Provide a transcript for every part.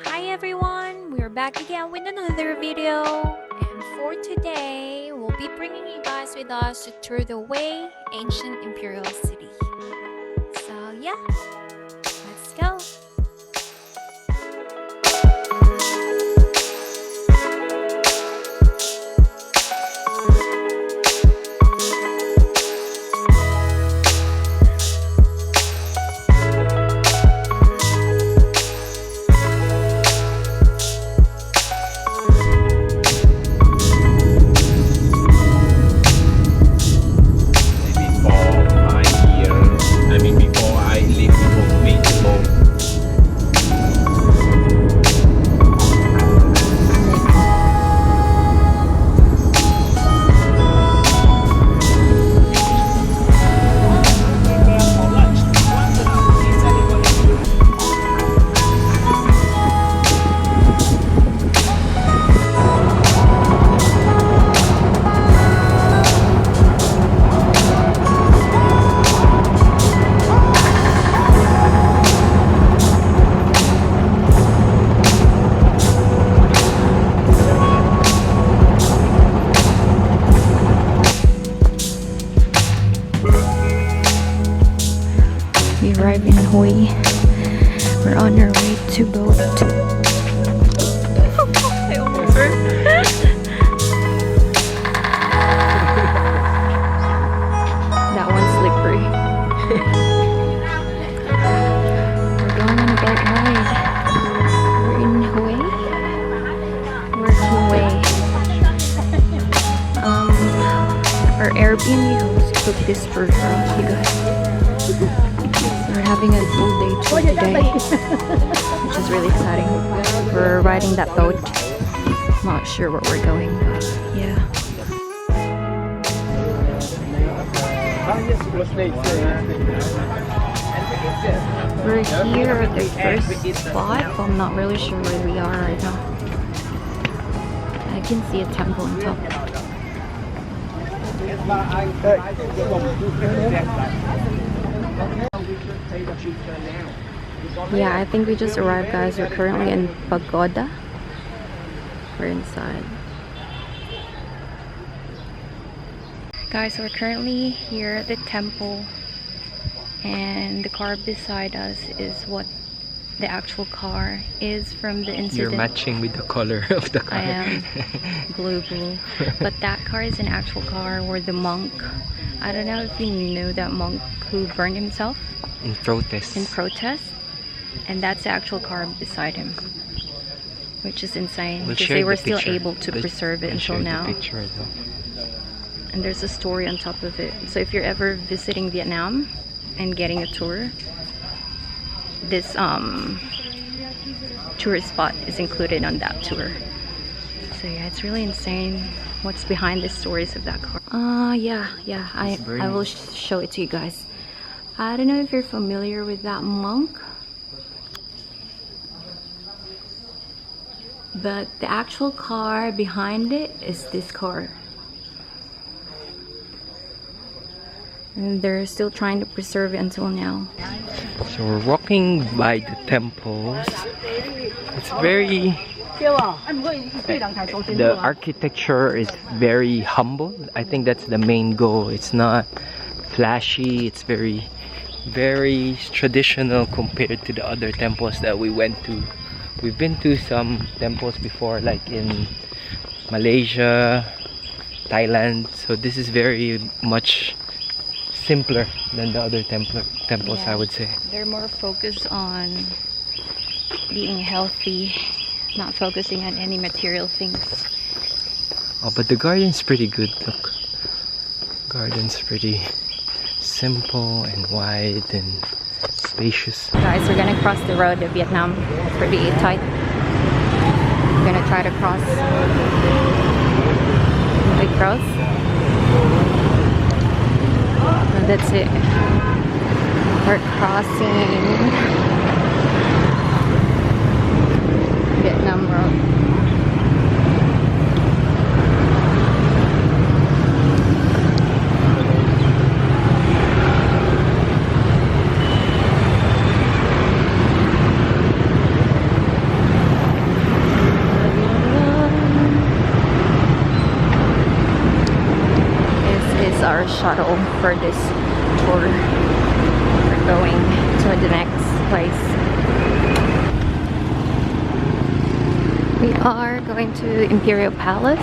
Hi everyone, we're back again with another video, and for today we'll be bringing you guys with us to tour the way ancient Imperial City. So yeah, let's go. We arrived in Hue. We're on our way to boat. I almost hurt. That one's slippery. We're going on a boat ride. We're in Hue. We're Hue. Our Airbnb host took this tour for us, you guys. We're having a full day tour today, which is really exciting. We're riding that boat. Not sure where we're going, but yeah. We're here at the first spot, but I'm not really sure where we are right now. I can see a temple on top. Yeah, I think we just arrived, guys. We're currently in Pagoda. We're inside. Guys, we're currently here at the temple, and the car beside us is what the actual car is from the incident. You're matching with the color of the car. I am blue. But that car is an actual car where the monk, I don't know if you know that monk who burned himself in protest, and that's the actual car beside him, which is insane, We'll because share they were the still picture. able to preserve it We'll until share now. the picture as well. And there's a story on top of it. So if you're ever visiting Vietnam and getting a tour, this tourist spot is included on that tour. So yeah, it's really insane what's behind the stories of that car. Yeah, I will show it to you guys. I don't know if you're familiar with that monk, but the actual car behind it is this car. And they're still trying to preserve it until now. So we're walking by the temples. It's very... the architecture is very humble. I think that's the main goal. It's not flashy. It's very traditional compared to the other temples that we went to. We've been to some temples before, like in Malaysia, Thailand. So this is very much simpler than the other temples, Yeah, I would say. they're more focused on being healthy, not focusing on any material things. Oh, but the garden's pretty good. Look, garden's pretty simple and wide and spacious. Guys, we're gonna cross the road to Vietnam. It's pretty tight. We're gonna try to cross. We cross. And that's it. We're crossing Vietnam Road. shuttle for this tour. We're going to the next place. We are going to Imperial Palace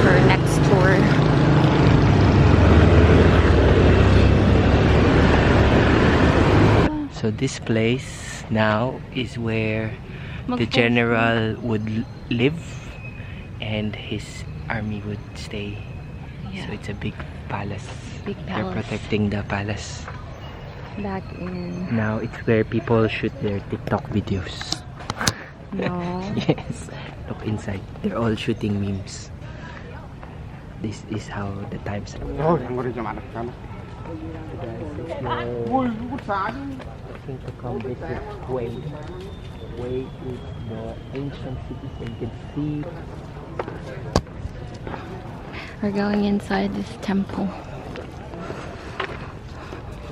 for our next tour. So this place now is where the general would live and his army would stay. Yeah. So it's a big palace. Big They're palace. protecting the palace. Back in... Now it's where people shoot their TikTok videos. No. Yes. Look inside. They're all shooting memes. This is how the times are. I think to come visit Hue. Hue is the ancient city, so you can see. We're going inside this temple.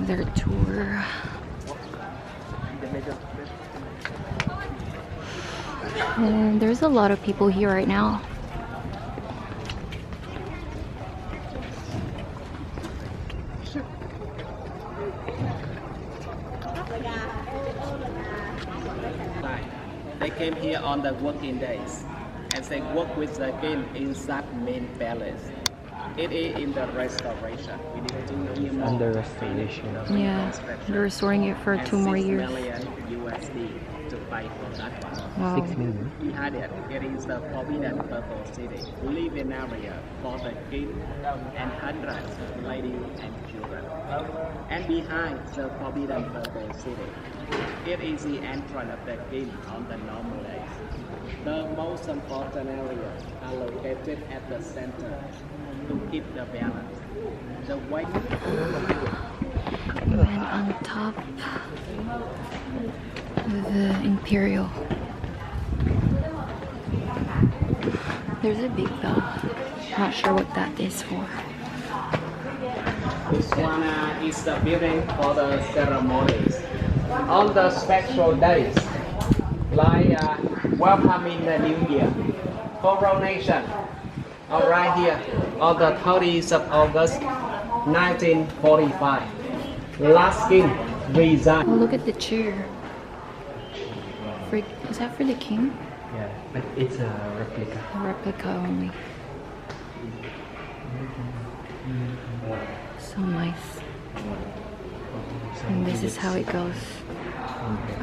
Their tour. And there's a lot of people here right now. They came here on the working days and they work with the king inside main palace. It is in the restoration. We need to do Under restoration. Yeah, they're restoring it for 2 more years. $6 million USD to pay for that one. Wow. 6 million. Behind it, it is the forbidden purple city, living area for the king and hundreds of ladies and children. And behind the forbidden purple city, it is the entrance of the king on the normal days. The most important areas are located at the center to keep the balance. The way And on top of the Imperial, there's a big bell. Not sure what that is for. this one is the building for the ceremonies. On the special days, like welcoming the new year, coronation, right here on the 30th of August 1945. Last king resigned. Oh, look at the chair. Is that for the king? Yeah, but it's a replica. A replica only. So nice. And this is how it goes.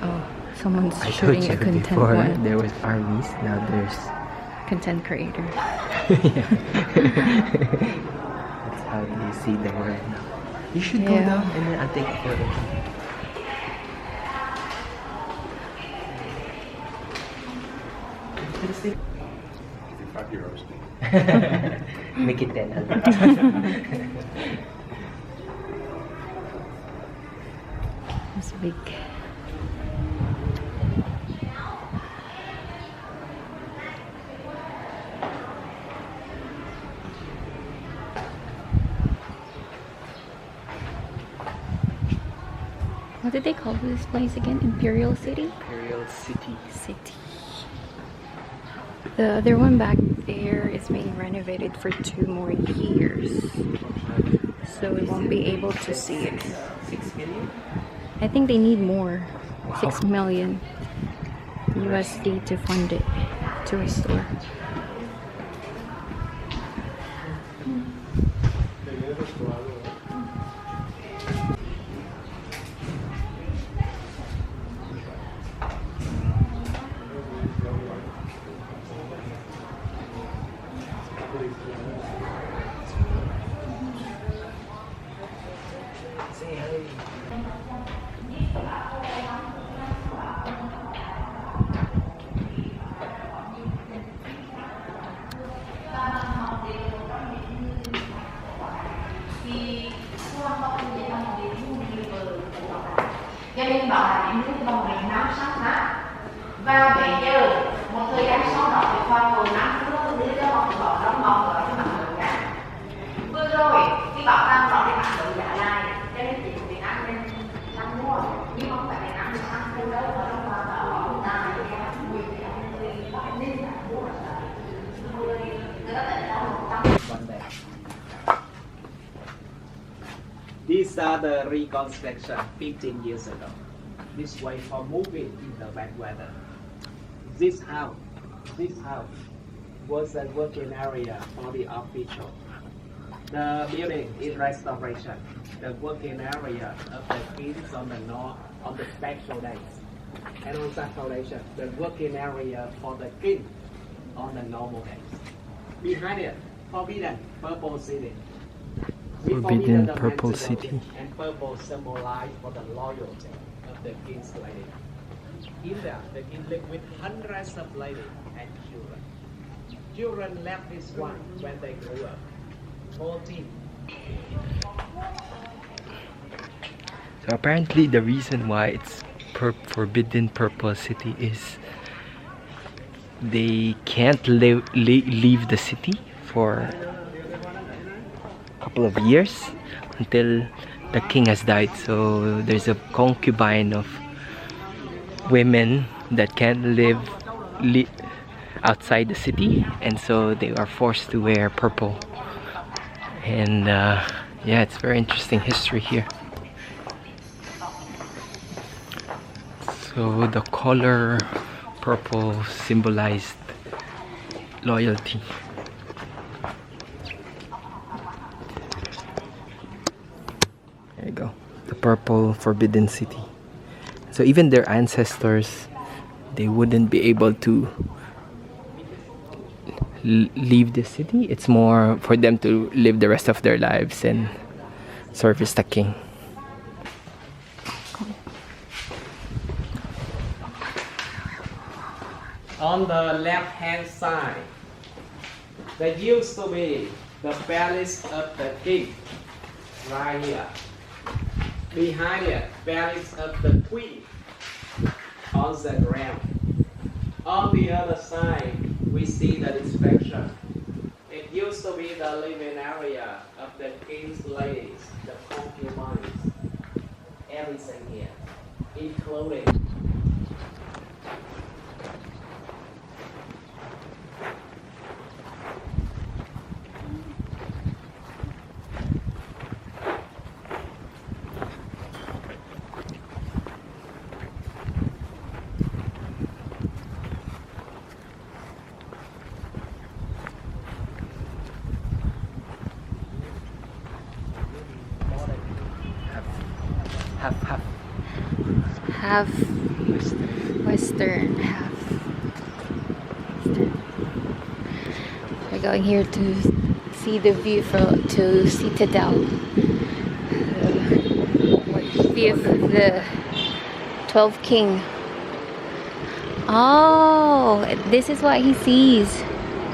Oh, someone's I told shooting you a content before, one. there was armies, now there's... Content creator. That's how you see the world now. You should go Yeah. down and then I'll take a photo. 55 euros. Make it 10. It's big. What did they call this place again? Imperial City? Imperial City. City. The other one back there is being renovated for 2 more years. So we won't be able to see it. 6 million? I think they need more. Wow. 6 million USD to fund it, to restore. Cho nên bảo là những thứ bằng miền Nam sáng nát và bây giờ một thời gian sau đó thì khoa cầu Nam nó đưa ra một bảo đóng bóng ở cái mặt đường cả. Vừa rồi cái bảo tàng đó cái mặt đường giả lại cho nên chỉ Việt Nam nên sang mua nhưng không phải Việt Nam thì sang mua đâu mà nó vào ở Việt Nam thì người thì nên là mua người ta tại sao 100 start the reconstruction 15 years ago. This way for moving in the bad weather. This house was a working area for the official. The building is restoration. The working area of the kings on the north on the special days. And on that foundation, the working area for the king on the normal days. Behind it, forbidden purple city. With Forbidden the purple mental city. And purple symbolize for the loyalty of the king's lady. In there, the king lived with hundreds of ladies and children. Children left his wife when they grew up. 14. So apparently the reason why it's forbidden purple city is they can't leave the city for a couple of years until the king has died. So there's a concubine of women that can't live outside the city, and so they are forced to wear purple. And yeah, it's very interesting history here. So the color purple symbolized loyalty. There you go, the purple forbidden city. So even their ancestors, they wouldn't be able to leave the city. It's more for them to live the rest of their lives and service the king. On the left hand side, there used to be the palace of the king, right here. Behind it, palace of the queen, on the ground. On the other side, we see the inspection. It used to be the living area of the king's ladies, the concubines, everything here, including Half Western, half Eastern. We're going here to see the view to Citadel. The view of the 12th king. Oh, this is what he sees.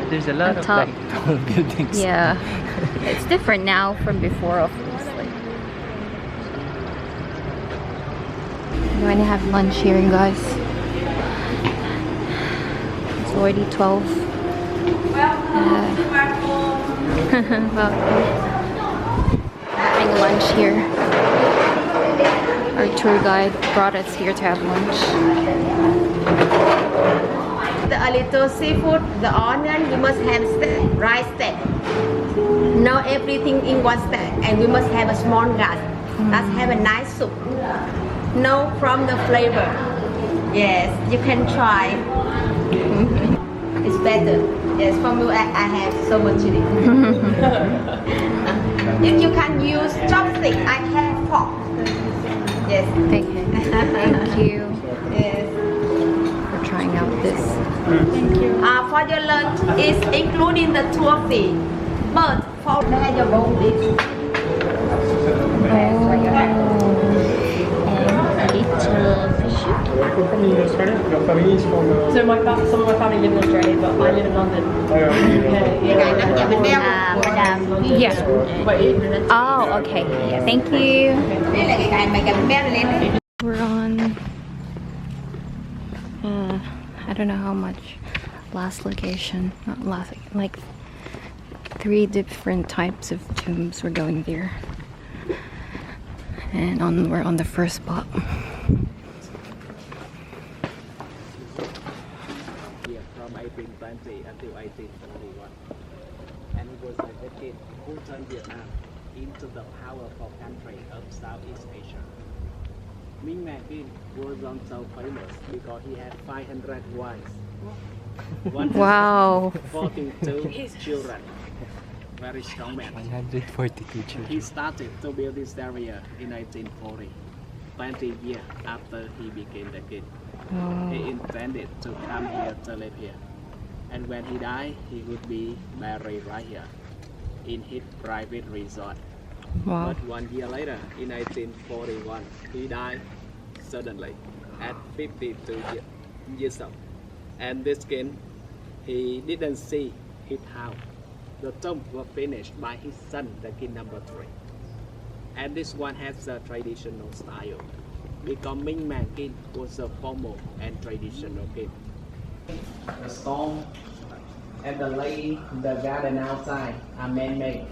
There's a lot of top. like tall buildings. Yeah, it's different now from before, obviously. We're going to have lunch here, guys. It's already 12. Well, having lunch here. Our tour guide brought us here to have lunch. A little seafood, the onion, we must have rice steak. Not everything in one steak, and we must have a small glass. Let's have a nice soup. No from the flavor. Yes, you can try. It's better. Yes, for me, I have so much chili. If you can use chopstick, I have fork. Yes. Thank you. Yes. For trying out this. Thank you. For your lunch, is including the tour fee. But for your bone dish. Where from you in Australia? Your family is from... So some of my family live in Australia, but I live in London. Yeah. Oh, okay. Yeah, thank you. We're on, I don't know how much, last location, not last, like 3 different types of tombs. We're going there. And we're on the first spot. here from 1820 until 1871. And it was a decade who turned Vietnam. into the powerful country of Southeast Asia. Minh Mankin was also famous because he had 500 wives. Wow. 42 children. Very strong man. 142 children. He started to build this area in 1940, 20 years after he became the king. Wow. He intended to come here to live here. And when he died, he would be buried right here in his private resort. Wow. But 1 year later, in 1941, he died suddenly at 52 years old. And this king, he didn't see his house. The tomb was finished by his son, the king number 3. And this one has a traditional style, because Minh Man King was a formal and traditional king. The stone and the lake, the garden outside are man-made.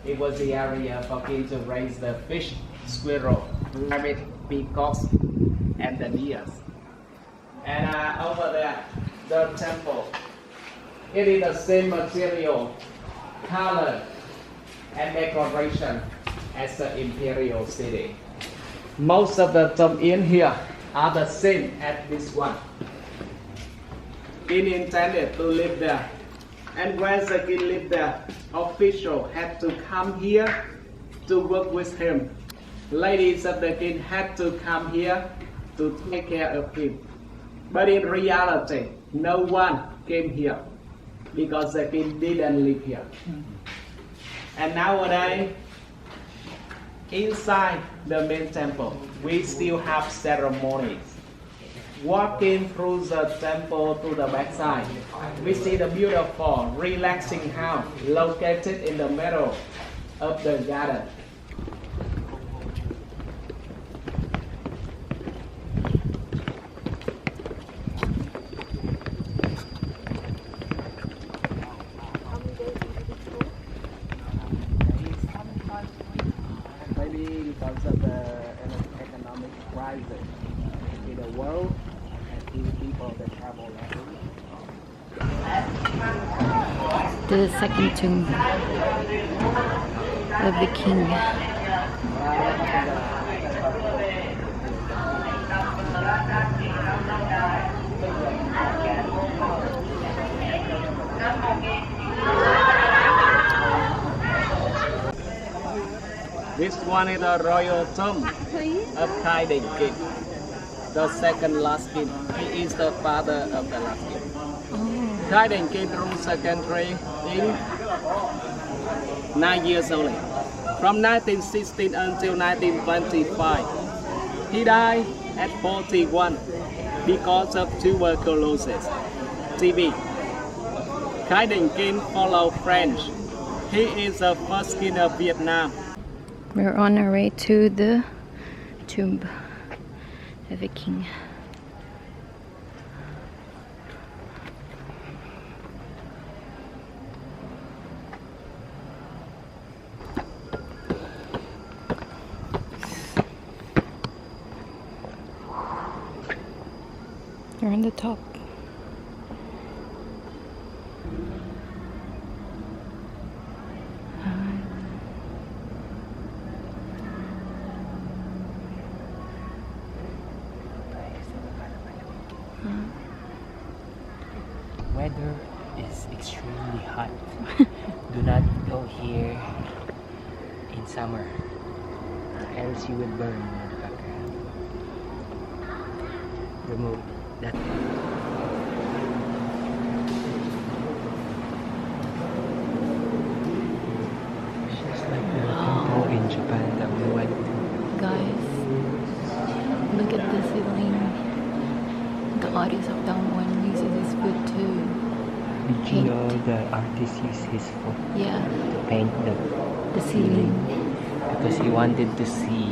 It was the area for king to raise the fish, squirrel, rabbit, peacocks, and the deers. And over there, the temple. It is the same material, color, and decoration as the Imperial city. Most of the tombs in here are the same as this one. King intended to live there, and when the king lived there, officials had to come here to work with him. Ladies of the king had to come here to take care of him. But in reality, no one came here because the king didn't live here. And nowadays, inside the main temple, we still have ceremonies. Walking through the temple to the backside, we see the beautiful, relaxing house located in the middle of the garden. Maybe because of the economic crisis in the world, and few people that travel The second tomb of the king. This one is the royal tomb of Kaiden King, the second last king. He is the father of the last king. Kaiden King ruled the country in 9 years only, from 1916 until 1925. He died at 41 because of tuberculosis, TB. Kaiden King followed French. He is the first king of Vietnam. We're on our way to the tomb of a king. You're on the top. Weather is extremely hot. Do not go here in summer, else you will burn, motherfucker. Remove that. It's just like the temple in Japan that we went to. Guys, look at the ceiling. The artist of that one uses his foot to Did you know the artist used his foot yeah, to paint the ceiling. because he wanted to see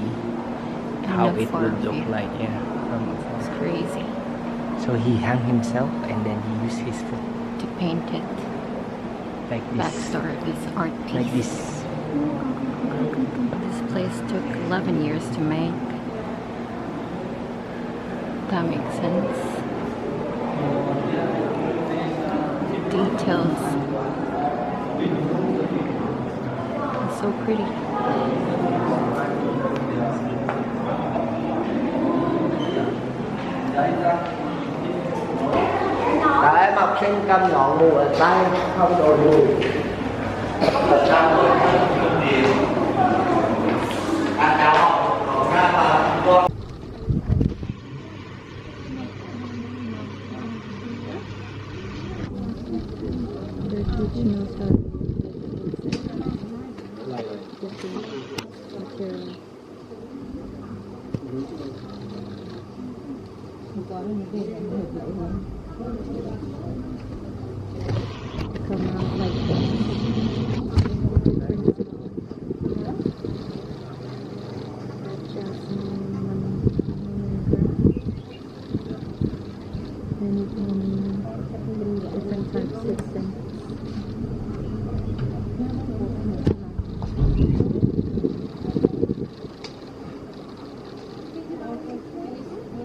how And a it far would look view. like, yeah, from afar. It's crazy So he hung himself and then he used his foot to paint it. like this, Backstory of this art piece. like this. This place took 11 years to make. That makes sense. Details. so pretty. Các em học sinh cầm ngọn mũ ở tay, không đội mũ. They're teaching us how to material. Come out like this. And you can leave different types of scents.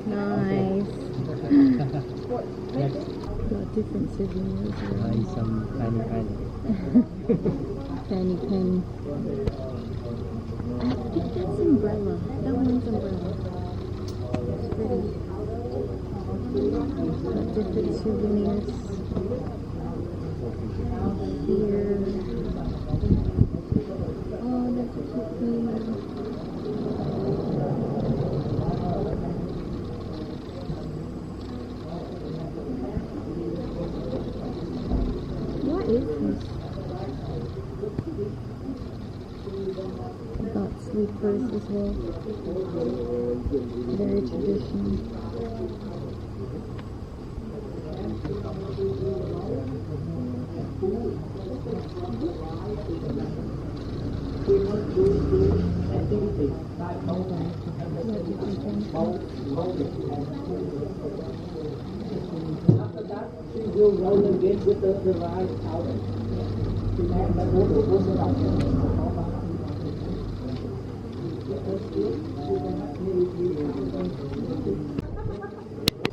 Nice. Got different souvenirs. Buy some penny. Penny. I think that's umbrella. That one's umbrella. It's pretty. Got different souvenirs. Here. Oh, that's a cute thing. What is this? Got sleepers as well. Very traditional.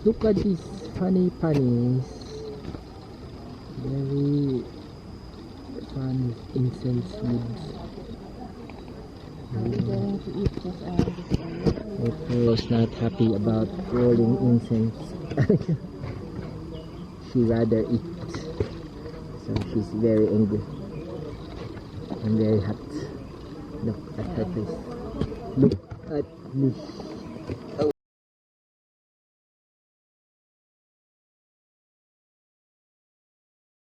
Look at these funny bunnies. Very fun incense woods. April was not happy about rolling incense. She rather eat. So she's very angry. I'm very hot. Look at her face. Look at me.